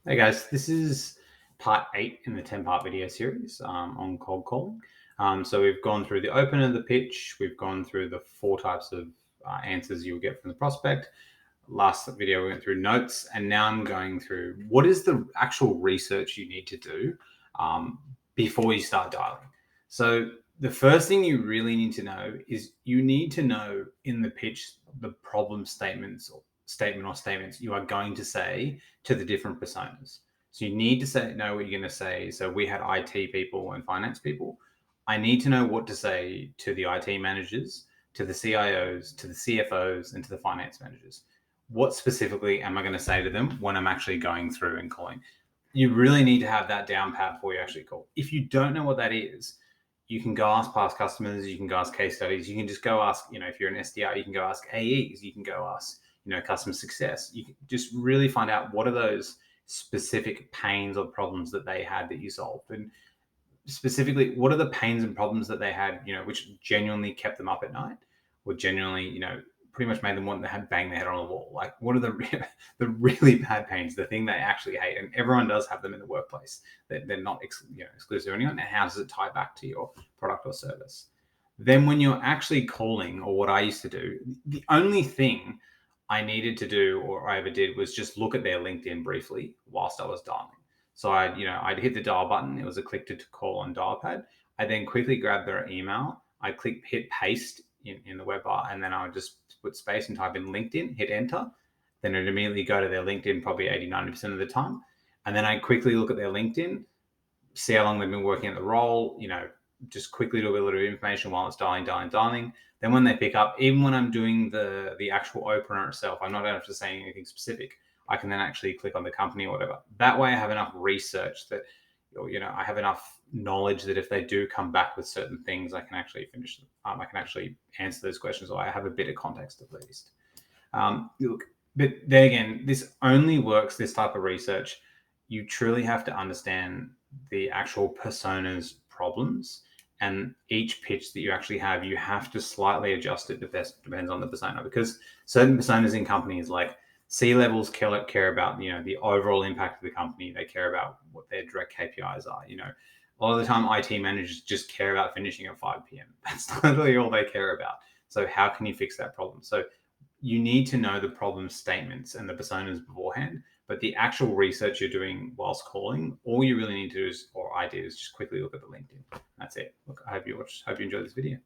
Hey guys, this is part 8 in the 10-part video series on cold calling. So we've gone through the opener, the pitch, we've gone through the 4 types of answers you'll get from the prospect. Last video we went through notes, and now I'm going through what is the actual research you need to do before you start dialing. So the first thing you really need to know is you need to know in the pitch the problem statements or statements you are going to say to the different personas. So you need to know what you're going to say. So we had IT people and finance people. I need to know what to say to the IT managers, to the CIOs, to the CFOs, and to the finance managers. What specifically am I going to say to them when I'm actually going through and calling? You really need to have that down pat before you actually call. If you don't know what that is, you can go ask past customers, you can go ask case studies, you can just go ask, if you're an SDR, you can go ask AEs, you can go ask, customer success. You can just really find out what are those specific pains or problems that they had that you solved. And specifically, what are the pains and problems that they had, which genuinely kept them up at night or genuinely, pretty much made them want to bang their head on a wall. Like, what are the really bad pains, the thing they actually hate? And everyone does have them in the workplace. They're not exclusive to anyone. And how does it tie back to your product or service? Then when you're actually calling, or what I used to do, the only thing I needed to do or I ever did was just look at their LinkedIn briefly whilst I was dialing. So I'd hit the dial button. It was a click to call on dial pad. I then quickly grabbed their email. I hit paste in the web bar, and then I would just put space and type in LinkedIn, hit enter. Then it'd immediately go to their LinkedIn probably 80-90% of the time. And then I quickly look at their LinkedIn, see how long they've been working at the role, just quickly do a little bit of information while it's dialing. Then when they pick up, even when I'm doing the actual opener itself, I'm not have to say anything specific. I can then actually click on the company or whatever. That way I have enough research that, I have enough knowledge that if they do come back with certain things, I can actually finish them. I can actually answer those questions, or I have a bit of context at least. Look, but then again, this only works, this type of research. You truly have to understand the actual persona's problems, and each pitch that you actually have, you have to slightly adjust it. Depends on the persona, because certain personas in companies, like C-levels, care about the overall impact of the company. They care about what their direct KPIs are. A lot of the time, IT managers just care about finishing at 5 p.m. That's literally all they care about. So how can you fix that problem? So you need to know the problem statements and the personas beforehand, but the actual research you're doing whilst calling, all you really need to do is, or I did, is just quickly look at the LinkedIn. That's it. Look, I hope you enjoyed this video.